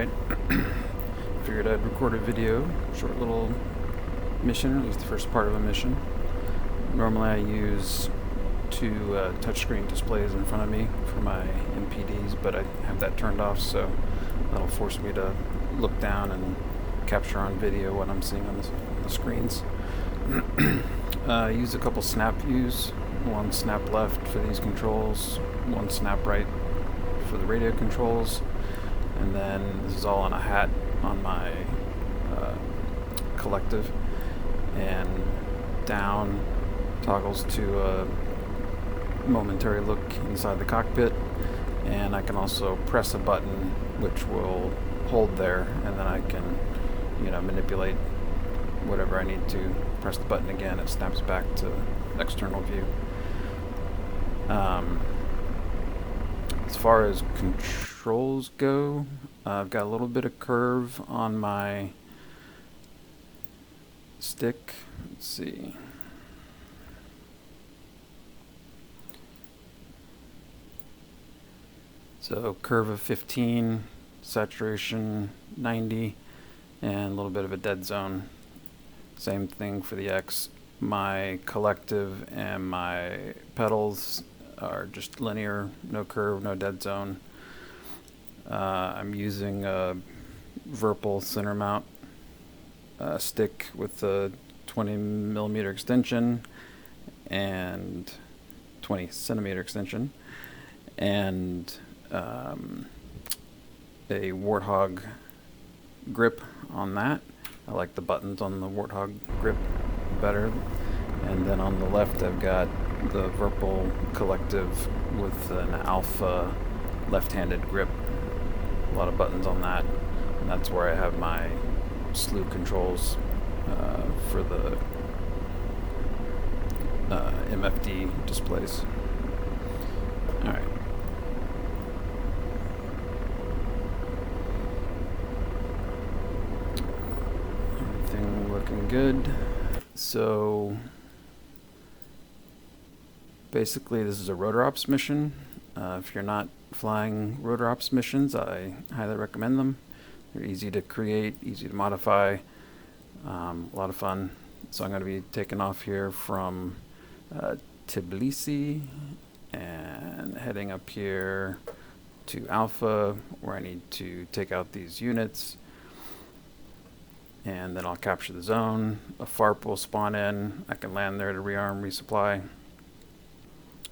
Alright, figured I'd record a video, short little mission, or at least the first part of a mission. Normally I use two touchscreen displays in front of me for my MPDs, but I have that turned off, so that'll force me to look down and capture on video what I'm seeing on the screens. I use a couple snap views, one snap left for these controls, one snap right for the radio controls, and then this is all on a hat on my collective, and down toggles to a momentary look inside the cockpit, and I can also press a button which will hold there, and then I can manipulate whatever I need to. Press the button again, it snaps back to external view. As far as controls go, I've got a little bit of curve on my stick. Let's see. So curve of 15, saturation 90, and a little bit of a dead zone. Same thing for the X. My collective and my pedals are just linear, no curve, no dead zone. I'm using a Virpil center mount stick with a 20mm extension and 20cm extension, and a Warthog grip on that. I like the buttons on the Warthog grip better. And then on the left I've got the Virpil collective with an alpha left-handed grip. A lot of buttons on that, and that's where I have my slew controls for the MFD displays. Alright. Everything looking good. So basically this is a RotorOps mission. If you're not flying RotorOps missions, I highly recommend them. They're easy to create, easy to modify, a lot of fun. So I'm going to be taking off here from Tbilisi and heading up here to Alpha, where I need to take out these units, and then I'll capture the zone. A FARP will spawn in. I can land there to rearm, resupply,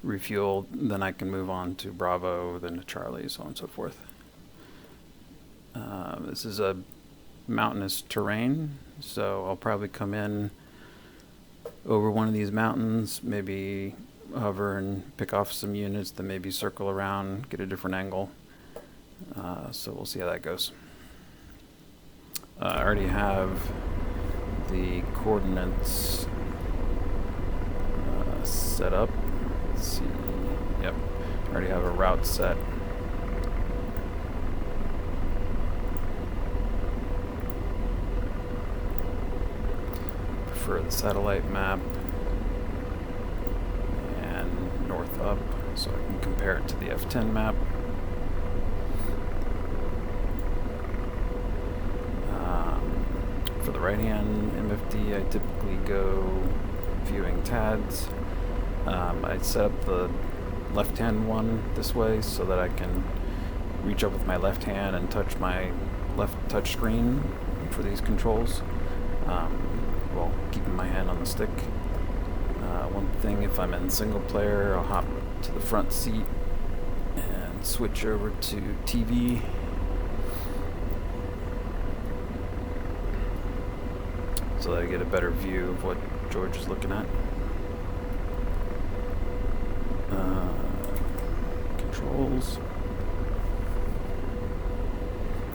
refuel, then I can move on to Bravo, then to Charlie, so on and so forth. This is a mountainous terrain, so I'll probably come in over one of these mountains, maybe hover and pick off some units, then maybe circle around, get a different angle. So we'll see how that goes. I already have the coordinates set up. Let's see. Yep, I already have a route set. Prefer the satellite map and north up, so I can compare it to the F10 map. For the right-hand MFD, I typically go viewing TADs. I set up the left-hand one this way so that I can reach up with my left hand and touch my left touch screen for these controls, while keeping my hand on the stick. One thing, if I'm in single player, I'll hop to the front seat and switch over to TV. So that I get a better view of what George is looking at. Controls.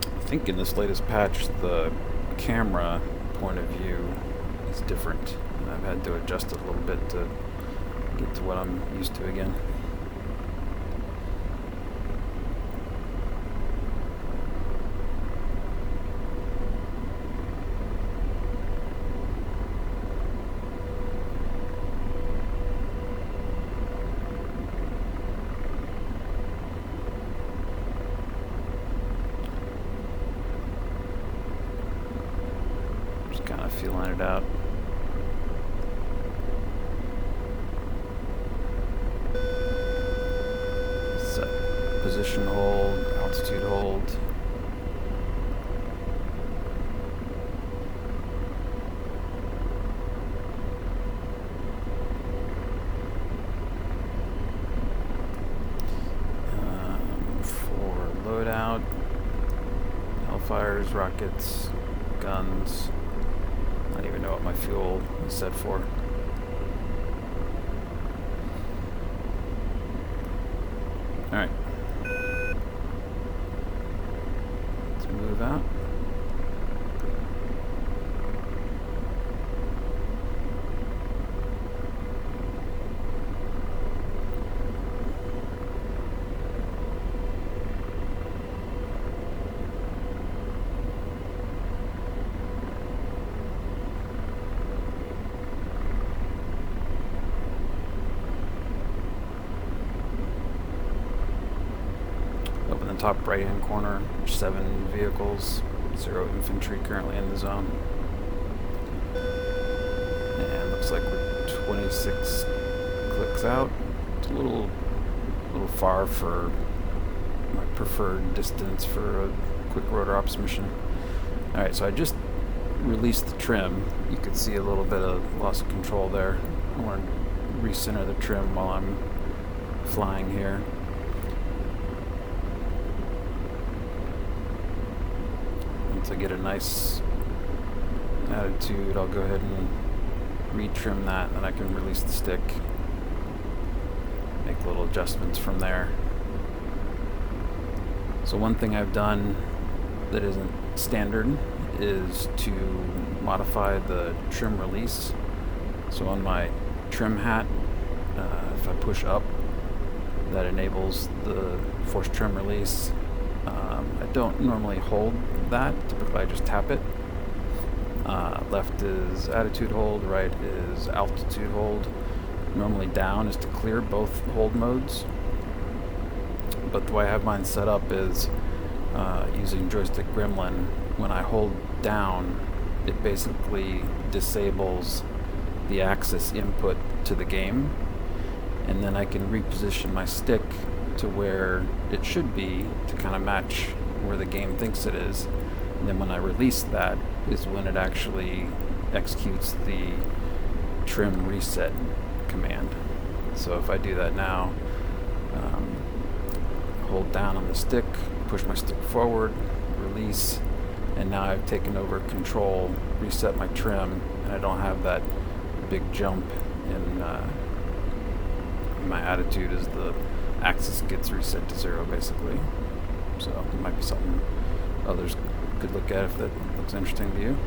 I think in this latest patch the camera point of view is different, and I've had to adjust it a little bit to get to what I'm used to again. feeling it out. Set position hold, altitude hold. For loadout, Hellfires, rockets, guns. I don't even know what my fuel is set for. Alright. Let's move out. Up in the top right hand corner, 7 vehicles, 0 infantry currently in the zone. And looks like we're 26 clicks out. It's a little far for my preferred distance for a quick RotorOps mission. Alright, so I just released the trim. You can see a little bit of loss of control there. I want to recenter the trim while I'm flying here. To get a nice attitude, I'll go ahead and retrim that, and I can release the stick, make little adjustments from there. So one thing I've done that isn't standard is to modify the trim release. So on my trim hat, if I push up, that enables the force trim release. I don't normally hold that, typically I just tap it. Left is attitude hold, right is altitude hold. Normally down is to clear both hold modes. But the way I have mine set up is using joystick gremlin. When I hold down, it basically disables the axis input to the game, and then I can reposition my stick to where it should be to kind of match where the game thinks it is. And then when I release that is when it actually executes the trim reset command. So if I do that now, hold down on the stick, push my stick forward, release, and now I've taken over control, reset my trim, and I don't have that big jump in my attitude as the axis gets reset to 0 basically. So it might be something others could look at if that looks interesting to you.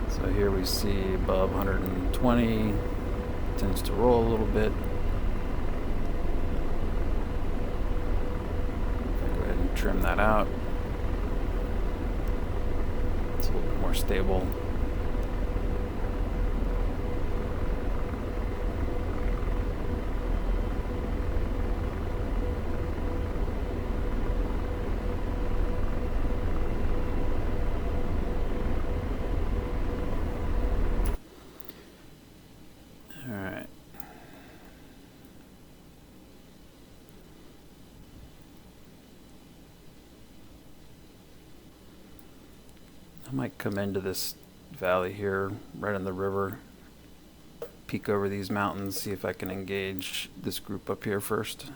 So here we see above 120, tends to roll a little bit. Go ahead and trim that out. It's a little bit more stable. I might come into this valley here, right on the river, peek over these mountains, see if I can engage this group up here first.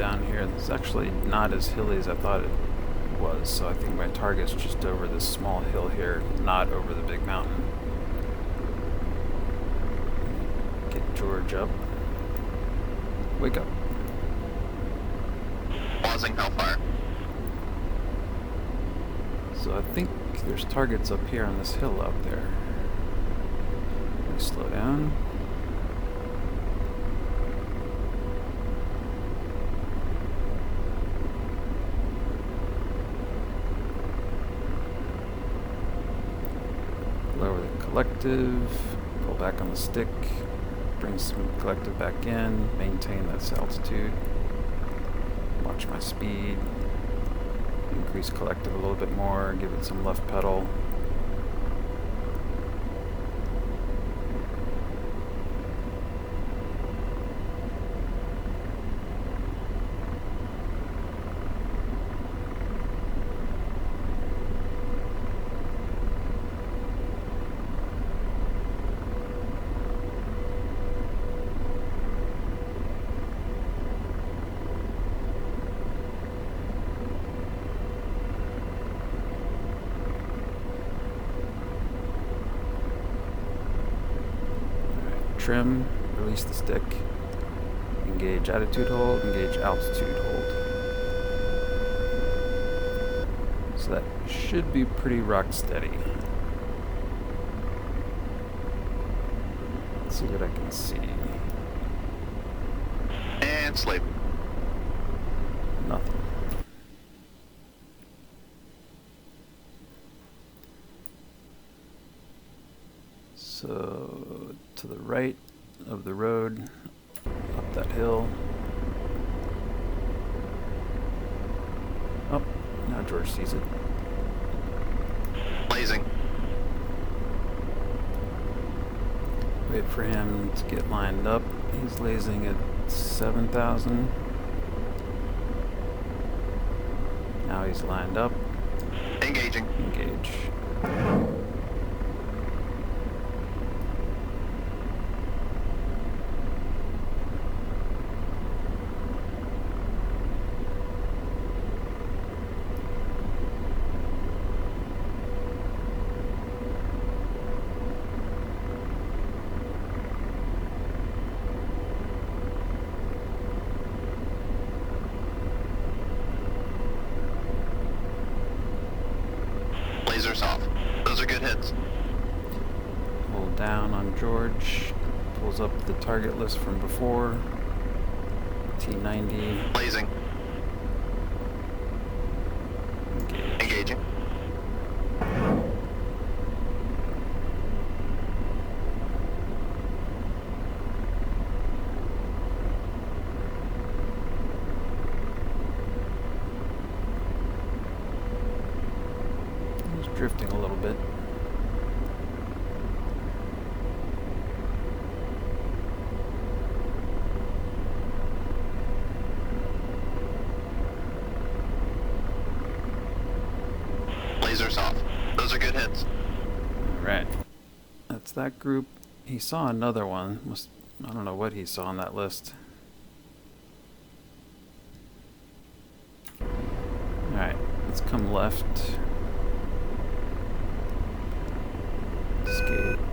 down here. It's actually not as hilly as I thought it was, so I think my target's just over this small hill here, not over the big mountain. Get George up. Wake up. Pausing Hellfire. So I think there's targets up here on this hill out there. Let me slow down. Lower the collective, pull back on the stick, bring some collective back in, maintain this altitude, watch my speed, increase collective a little bit more, give it some left pedal. Trim, release the stick, engage attitude hold, engage altitude hold. So that should be pretty rock steady. Let's see what I can see. And sleep. Nothing. So, to the right of the road, up that hill. Oh, now George sees it. Blazing. Wait for him to get lined up. He's lasing at 7,000. Now he's lined up. Engaging. Engage. Lasers off. Those are good hits. Hold down on George. Pulls up the target list from before. T90. Blazing. Engage. Engaging. He's drifting a little bit. Lasers off. Those are good hits. Alright. That's that group. He saw another one. I don't know what he saw on that list. Alright, let's come left.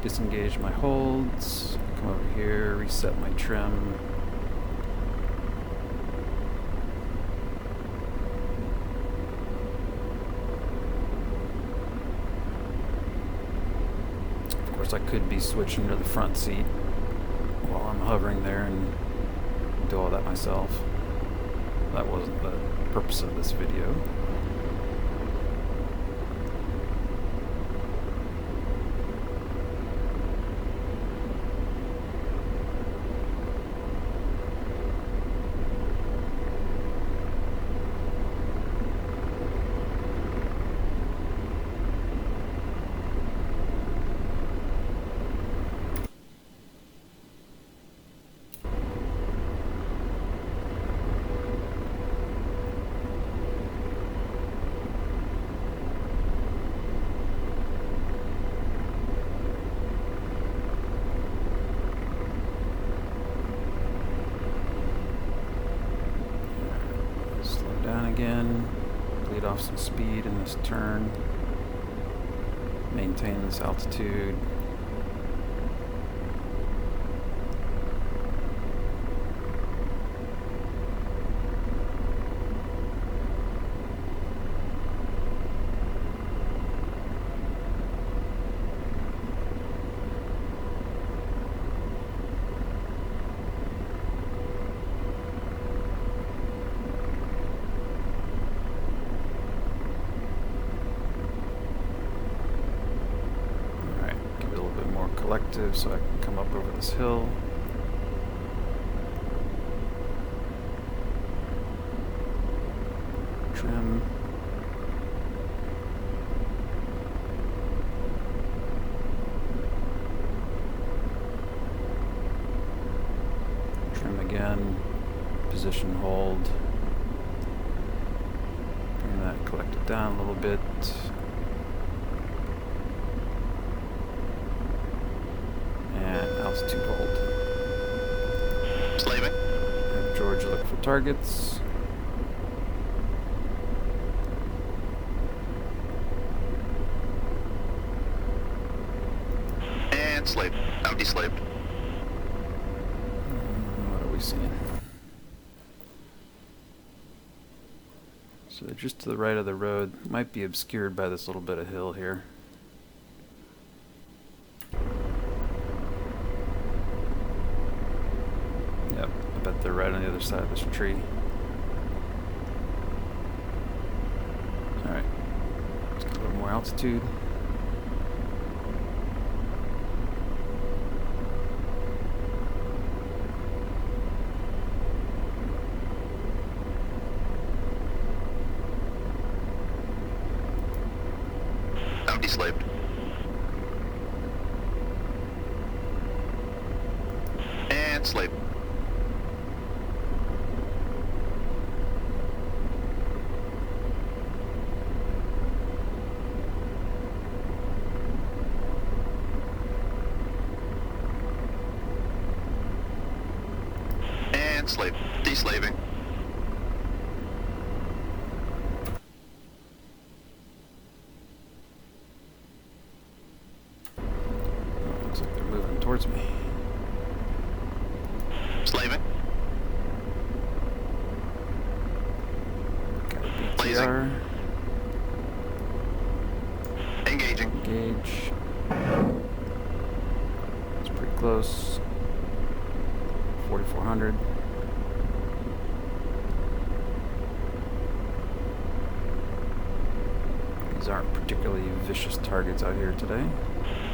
Disengage my holds. Come over here, reset my trim. Of course, I could be switching to the front seat while I'm hovering there and do all that myself. That wasn't the purpose of this video. off some speed in this turn. Maintain this altitude. Collective so I can come up over this hill. Trim. Trim again. Position hold. Bring that collective down a little bit. Altitude hold. Slaving. Have George look for targets. And slave. I'm deslaved. What are we seeing? So they're just to the right of the road. Might be obscured by this little bit of hill here. I bet they're right on the other side of this tree. Alright. Let's get a little more altitude. I'm deslaved. And slave. Slave. Deslaving. Oh, looks like they're moving towards me. Slaving. Got a BTR. Engaging. Engage. It's pretty close. 4,400. These aren't particularly vicious targets out here today.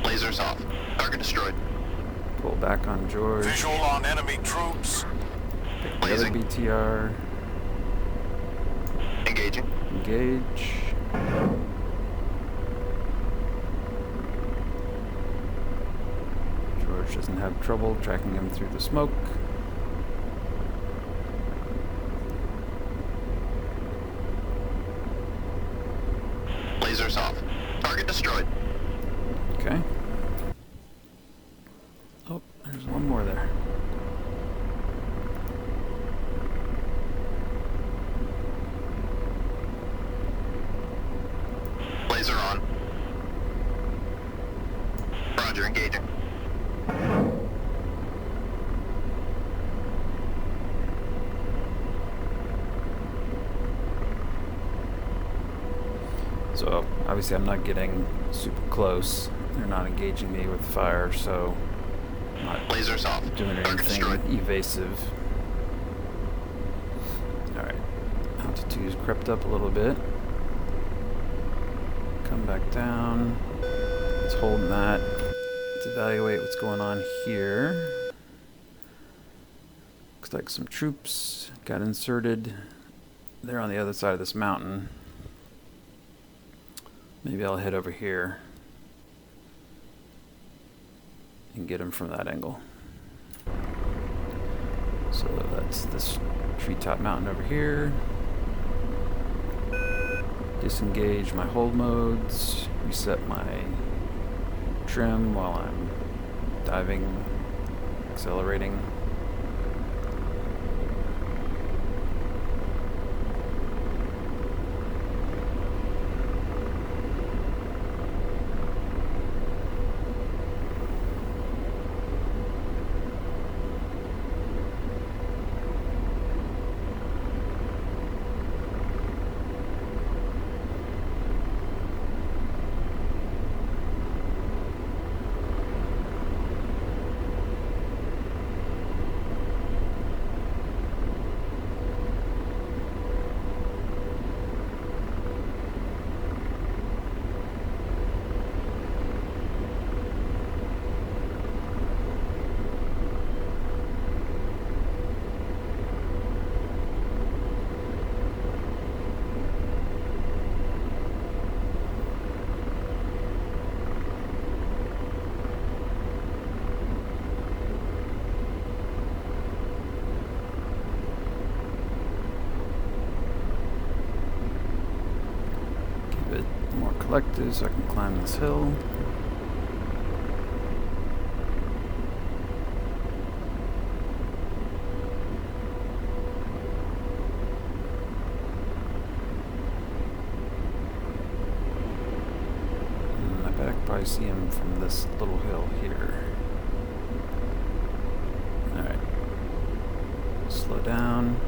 Lasers off. Target destroyed. Pull back on George. Visual on enemy troops. Pick the other BTR. Engaging. Engage. George doesn't have trouble tracking him through the smoke. Lasers off. Target destroyed. Okay. Oh, there's one more there. Laser on. Roger, engaging. So obviously I'm not getting super close. They're not engaging me with fire, so I'm not Lasers off. doing Target anything destroyed. evasive. Alright. Altitude's crept up a little bit. Come back down. Let's hold that. Let's evaluate what's going on here. Looks like some troops got inserted. They're on the other side of this mountain. Maybe I'll head over here and get them from that angle. So that's this treetop mountain over here. Disengage my hold modes, reset my trim while I'm diving, accelerating. collective so I can climb this hill. I bet I can probably see him from this little hill here. Alright. Slow down.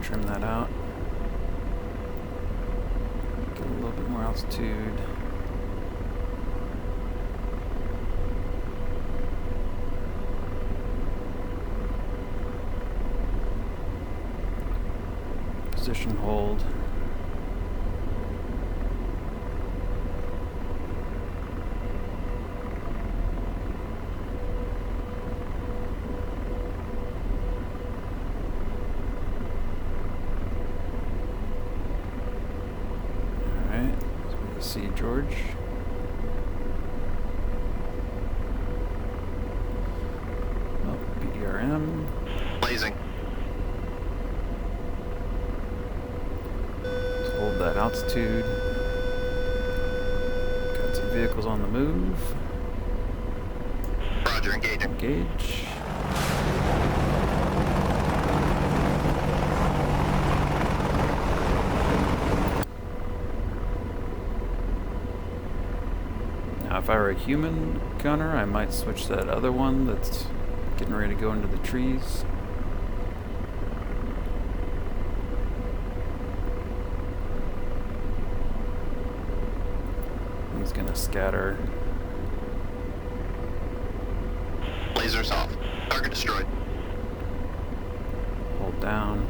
Trim that out. Get a little bit more altitude. Position hold. See George. Oh, BDRM. Blazing. Let's hold that altitude. Got some vehicles on the move. Roger, engaging. Engage. If I were a human gunner, I might switch that other one that's getting ready to go into the trees. He's gonna scatter. Lasers off. Target destroyed. Hold down.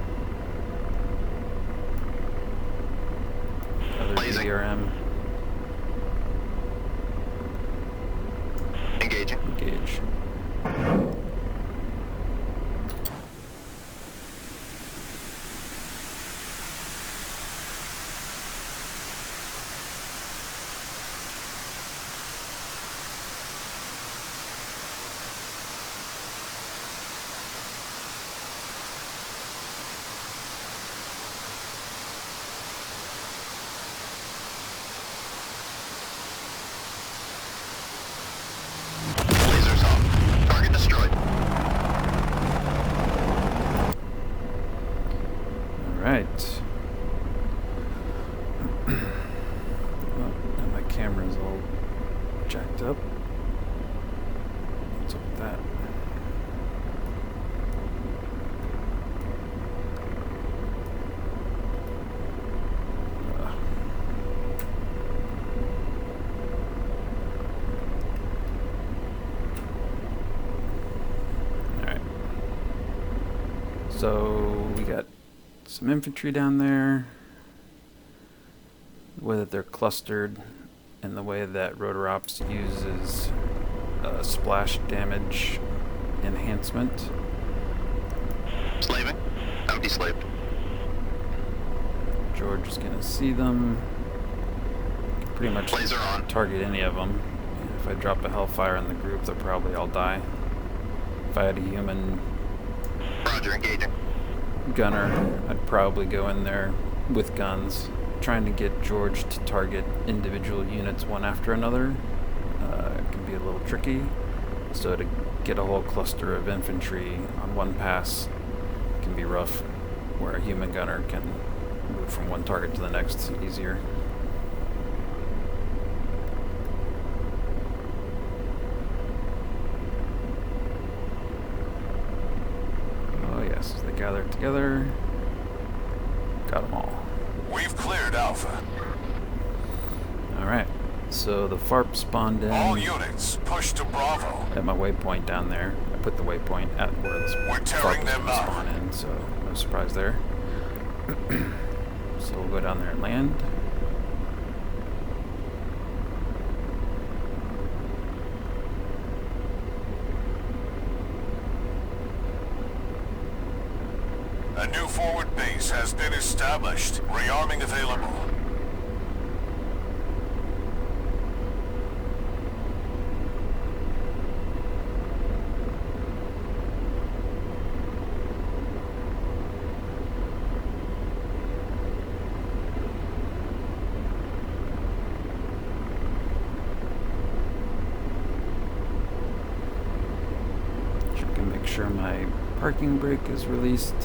Other Blazing. DRM. Engaging. Engage. Right. Oh, now my camera's all jacked up. What's up with that? Alright. So we got some infantry down there, the way that they're clustered, and the way that RotorOps uses splash damage enhancement. Slaving. I'm deslaved. George is going to see them. Can pretty much Laser on. target any of them. If I drop a Hellfire in the group, they'll probably all die. If I had a human Roger, engaging. gunner, I'd probably go in there with guns, trying to get George to target individual units one after another. It can be a little tricky, so to get a whole cluster of infantry on one pass can be rough, where a human gunner can move from one target to the next easier. Oh yes, they gathered together. Got them all. We've cleared Alpha. Alright. So the FARP spawned in All units, push to Bravo. at my waypoint down there. I put the waypoint at where the We're FARP tearing was them going to up. spawn in, so no surprise there. So we'll go down there and land. A new forward base has been established. Rearming available. Check and make sure my parking brake is released.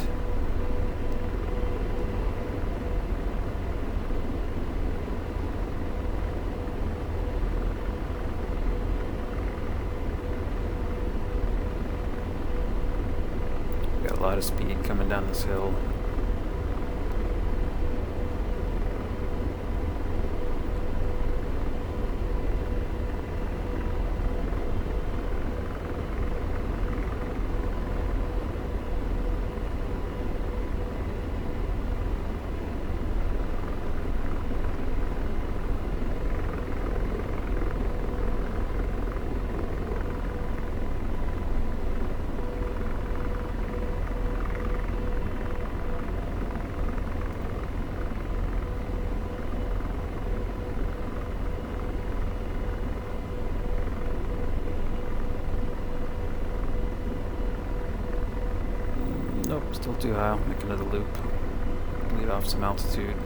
Got a lot of speed coming down this hill. Nope, still too high. I'll make another loop. Bleed off some altitude.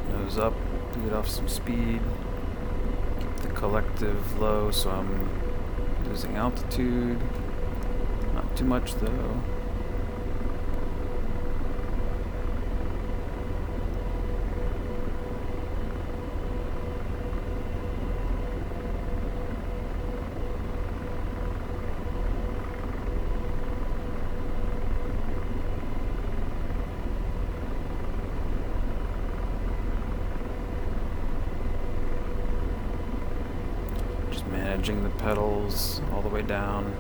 Nose up, bleed off some speed. Keep the collective low so I'm losing altitude. Not too much though. Managing the pedals all the way down.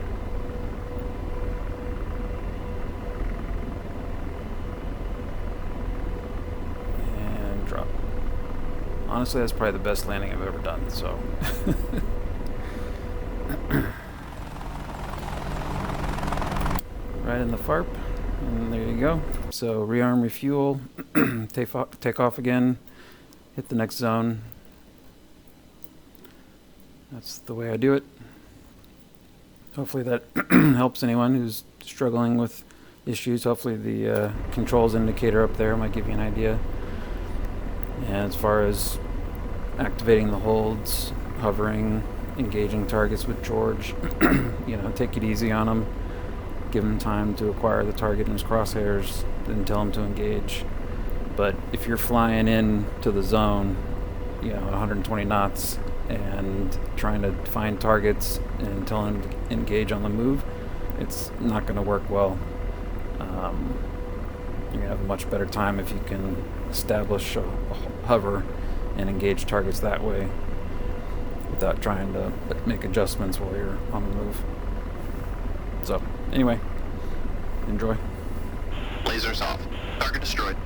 And drop. Honestly, that's probably the best landing I've ever done, so. Right in the FARP, and there you go. So rearm, refuel, take off again, hit the next zone. That's the way I do it. Hopefully that helps anyone who's struggling with issues. Hopefully the controls indicator up there might give you an idea. And as far as activating the holds, hovering, engaging targets with George, take it easy on them. Give him time to acquire the target in his crosshairs, then tell him to engage. But if you're flying in to the zone, 120 knots, and trying to find targets and tell them to engage on the move, it's not going to work well. You're going to have a much better time if you can establish a hover and engage targets that way without trying to make adjustments while you're on the move. So, anyway, enjoy. Lasers off. Target destroyed.